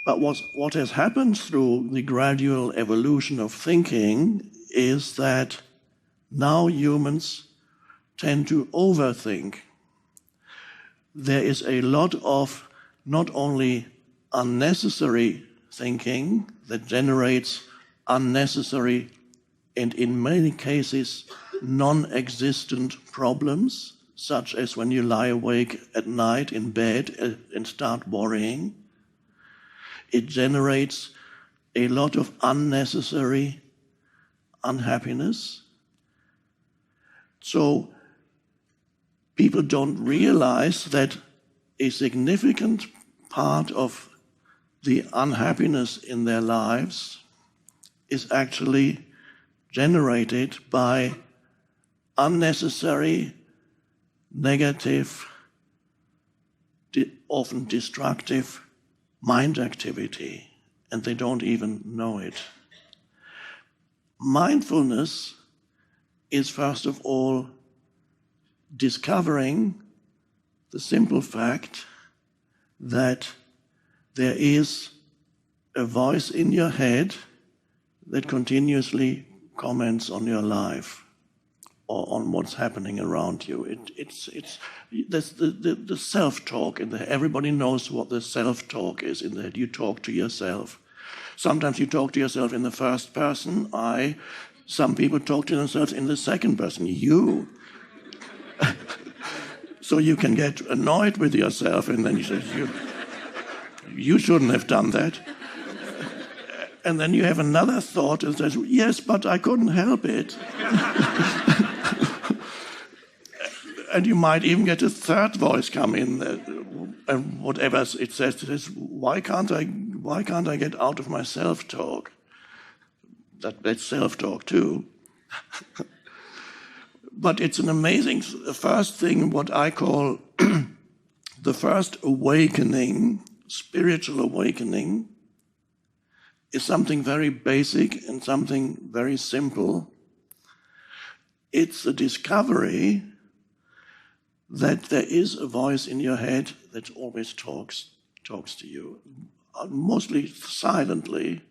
But what has happened through the gradual evolution of thinking is that now humans tend to overthink. There is a lot of not only unnecessary thinking that generates unnecessary and in many cases non-existent problems, such as when you lie awake at night in bed and start worrying. It generates a lot of unnecessary unhappiness. So people don't realize that a significant part of the unhappiness in their lives is actually generated by unnecessary, negative, often destructive mind activity, and they don't even know it. Mindfulness is, first of all, discovering the simple fact that there is a voice in your head that continuously comments on your life or on what's happening around you. There's the self-talk in there. Everybody knows what the self-talk is in there. You talk to yourself. Sometimes you talk to yourself in the first person, I. Some people talk to themselves in the second person, you. So you can get annoyed with yourself, and then you say, you shouldn't have done that. And then you have another thought that says, yes, but I couldn't help it. And you might even get a third voice come in, and whatever it says, why can't I get out of my self-talk? That's self-talk too. But it's an amazing first thing, what I call the first awakening, spiritual awakening, is something very basic and something very simple. It's the discovery that there is a voice in your head that always talks to you, mostly silently.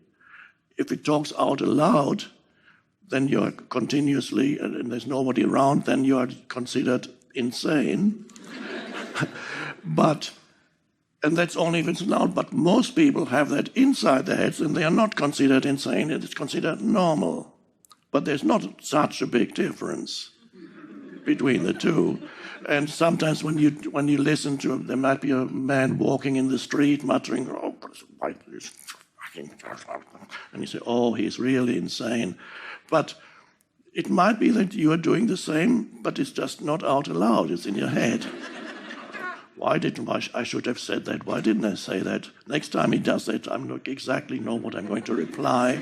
If it talks out aloud, then you're continuously, and there's nobody around, then you are considered insane. And that's only if it's loud, but most people have that inside their heads and they are not considered insane, it is considered normal. But there's not such a big difference between the two. And sometimes when you listen to, there might be a man walking in the street muttering, oh, why this fucking, and you say, oh, he's really insane. But it might be that you are doing the same, but it's just not out aloud, it's in your head. I should have said that. Why didn't I say that? Next time he does that, I don't exactly know what I'm going to reply.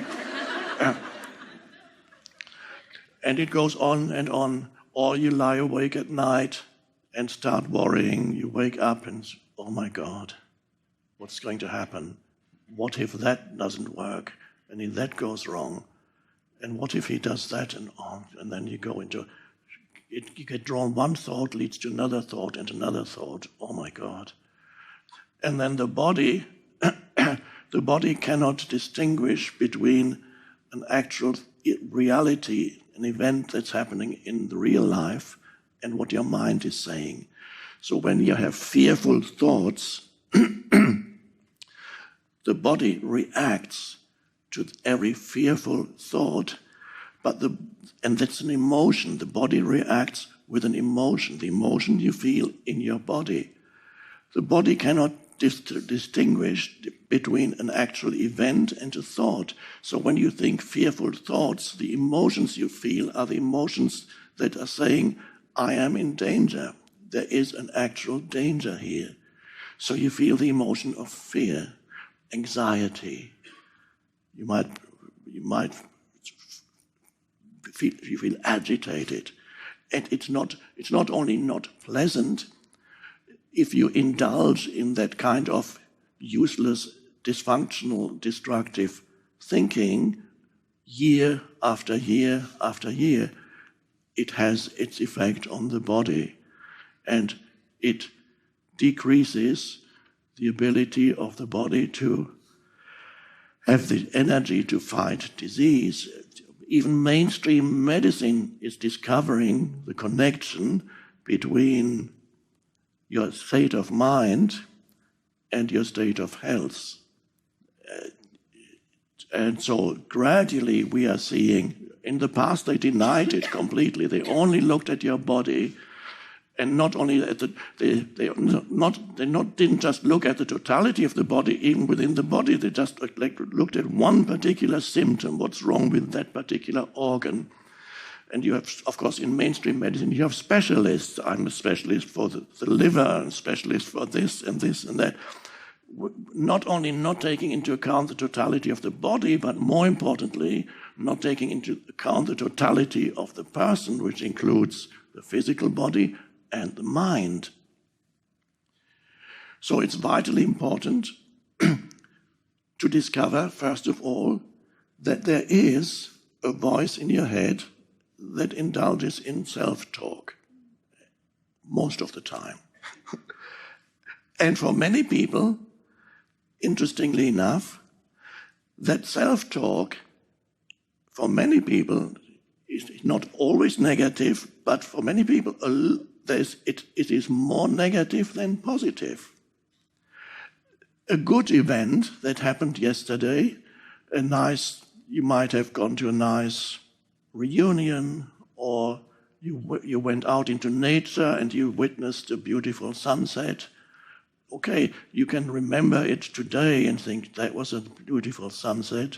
And it goes on and on. Or you lie awake at night and start worrying. You wake up and, oh my God, what's going to happen? What if that doesn't work? And if that goes wrong? And what if he does that? And then you go into it. You get drawn, one thought leads to another thought and another thought. Oh my God. And then the body cannot distinguish between an actual reality, an event that's happening in the real life, and what your mind is saying. So when you have fearful thoughts, the body reacts to every fearful thought, and that's an emotion. The body reacts with an emotion, the emotion you feel in your body. The body cannot distinguish between an actual event and a thought. So when you think fearful thoughts, the emotions you feel are the emotions that are saying, I am in danger. There is an actual danger here. So you feel the emotion of fear, anxiety. You might feel agitated. And it's not only not pleasant, if you indulge in that kind of useless, dysfunctional, destructive thinking, year after year after year, it has its effect on the body, and it decreases the ability of the body to have the energy to fight disease. Even mainstream medicine is discovering the connection between your state of mind and your state of health. And so gradually we are seeing, in the past they denied it completely. They only looked at your body, and not only at didn't just look at the totality of the body, even within the body, they just looked at one particular symptom, what's wrong with that particular organ. And you have, of course, in mainstream medicine, you have specialists. I'm a specialist for the liver, and specialist for this and that. Not only not taking into account the totality of the body, but more importantly, not taking into account the totality of the person, which includes the physical body and the mind. So it's vitally important to discover, first of all, that there is a voice in your head that indulges in self-talk most of the time. And for many people, interestingly enough, that self-talk, for many people, is not always negative, but for many people, it is more negative than positive. A good event that happened yesterday, you might have gone to a nice reunion, or you went out into nature and you witnessed a beautiful sunset. Okay, you can remember it today and think that was a beautiful sunset,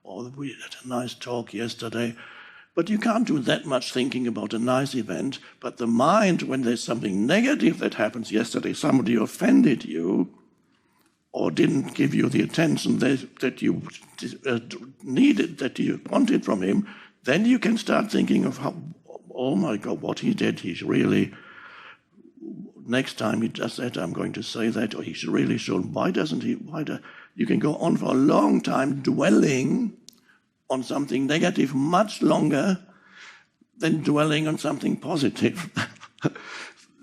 or we had a nice talk yesterday. But you can't do that much thinking about a nice event. But the mind, when there's something negative that happens yesterday, somebody offended you or didn't give you the attention that you needed, that you wanted from him, then you can start thinking of how, oh my God, what he did, he's really... Next time he does that, I'm going to say that, or he really should. Why doesn't he? You can go on for a long time dwelling on something negative, much longer than dwelling on something positive.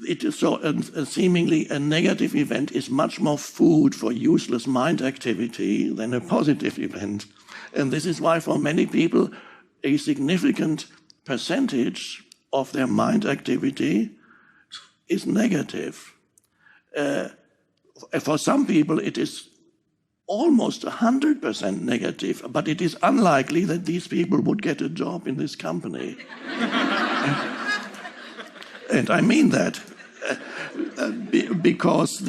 It is so, seemingly a negative event is much more food for useless mind activity than a positive event. And this is why for many people, a significant percentage of their mind activity is negative. For some people, it is almost 100% negative, but it is unlikely that these people would get a job in this company. And I mean that because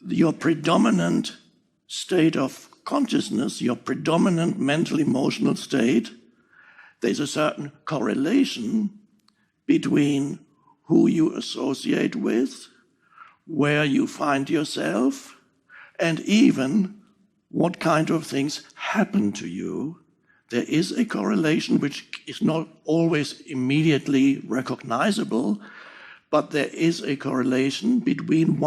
your predominant state of consciousness, your predominant mental emotional state, there's a certain correlation between who you associate with, where you find yourself, and even what kind of things happen to you. There is a correlation which is not always immediately recognizable, but there is a correlation between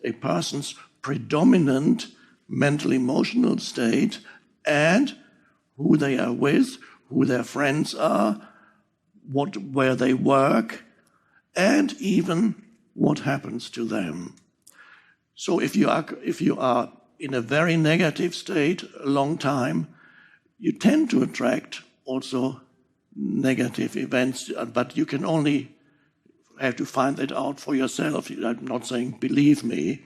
a person's predominant mental emotional state and who they are with, who their friends are, where they work, and even what happens to them. So if you are in a very negative state a long time, you tend to attract also negative events, but you can only have to find that out for yourself. I'm not saying believe me.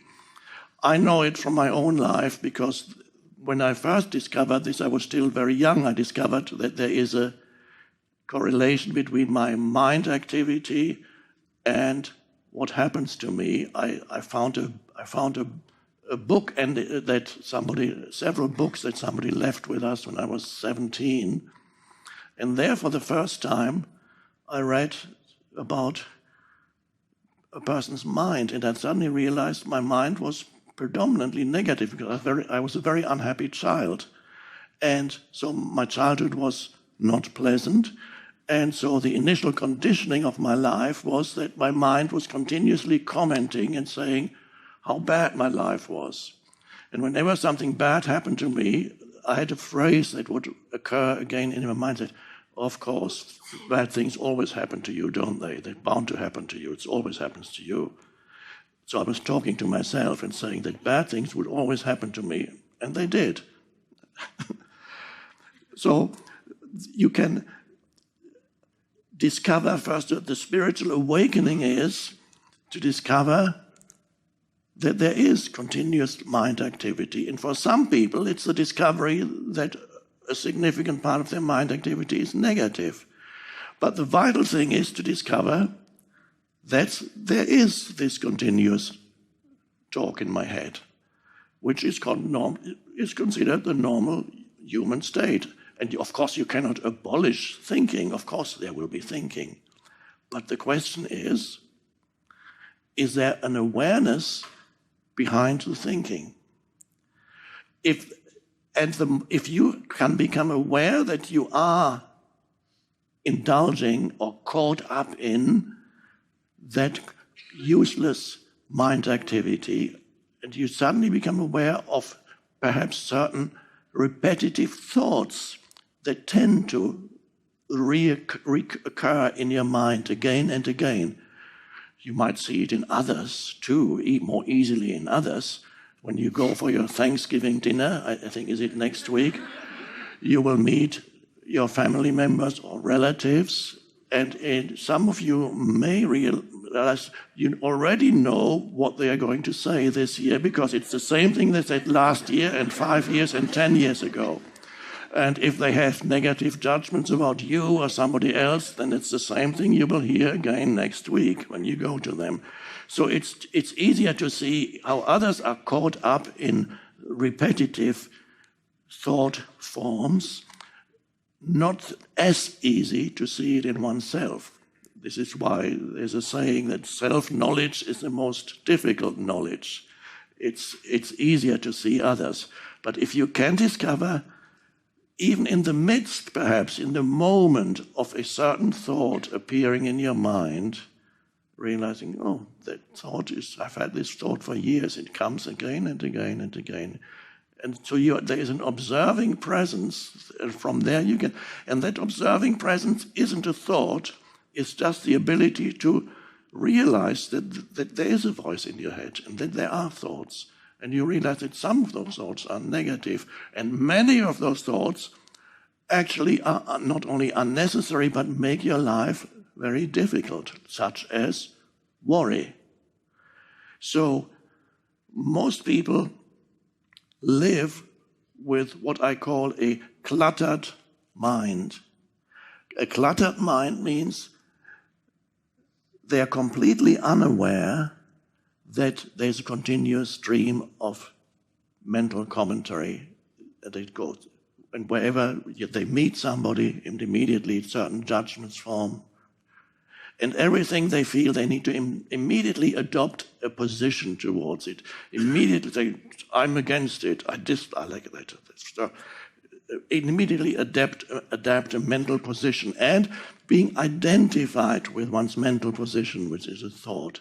I know it from my own life, because when I first discovered this, I was still very young. I discovered that there is a correlation between my mind activity and what happens to me. I found a book, and several books that somebody left with us when I was 17. And there, for the first time, I read about a person's mind, and I suddenly realized my mind was predominantly negative, because I was a very unhappy child. And so my childhood was not pleasant. And so the initial conditioning of my life was that my mind was continuously commenting and saying how bad my life was. And whenever something bad happened to me, I had a phrase that would occur again in my mind that, of course, bad things always happen to you, don't they? They're bound to happen to you. It always happens to you. So I was talking to myself and saying that bad things would always happen to me. And they did. So you can discover first that the spiritual awakening is to discover that there is continuous mind activity. And for some people, it's the discovery that a significant part of their mind activity is negative. But the vital thing is to discover that there is this continuous talk in my head, which is considered the normal human state. And of course, you cannot abolish thinking. Of course, there will be thinking. But the question is there an awareness behind the thinking? If you can become aware that you are indulging or caught up in that useless mind activity, and you suddenly become aware of perhaps certain repetitive thoughts that tend to reoccur in your mind again and again. You might see it in others too, more easily in others. When you go for your Thanksgiving dinner, I think is it next week, you will meet your family members or relatives, and some of you may realize you already know what they are going to say this year, because it's the same thing they said last year and 5 years and 10 years ago. And if they have negative judgments about you or somebody else, then it's the same thing you will hear again next week when you go to them. So it's easier to see how others are caught up in repetitive thought forms, not as easy to see it in oneself. This is why there's a saying that self-knowledge is the most difficult knowledge. It's easier to see others. But if you can discover, even in the midst, perhaps, in the moment of a certain thought appearing in your mind, realizing, oh, that thought I've had this thought for years, it comes again and again and again. And so there is an observing presence, and from there you can, and that observing presence isn't a thought, it's just the ability to realize that there is a voice in your head and that there are thoughts. And you realize that some of those thoughts are negative, and many of those thoughts actually are not only unnecessary, but make your life very difficult, such as worry. So most people live with what I call a cluttered mind. A cluttered mind means they are completely unaware that there's a continuous stream of mental commentary that it goes. And wherever they meet somebody, immediately certain judgments form. And everything they feel, they need to immediately adopt a position towards it. Immediately say, I'm against it, I like that. Immediately adapt a mental position, and being identified with one's mental position, which is a thought.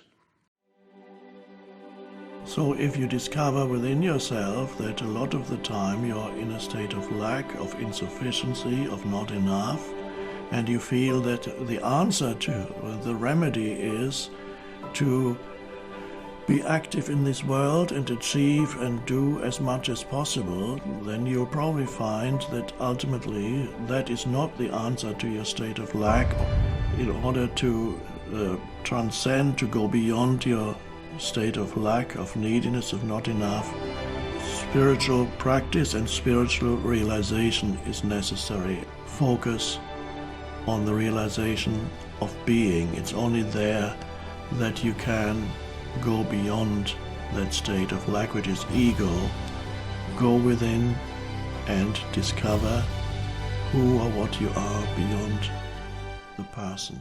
So if you discover within yourself that a lot of the time you're in a state of lack, of insufficiency, of not enough, and you feel that the answer to, the remedy is to be active in this world and achieve and do as much as possible, then you'll probably find that ultimately that is not the answer to your state of lack. In order to transcend, to go beyond your state of lack, of neediness, of not enough, spiritual practice and spiritual realization is necessary. Focus on the realization of being. It's only there that you can go beyond that state of lack, which is ego. Go within and discover who or what you are beyond the person.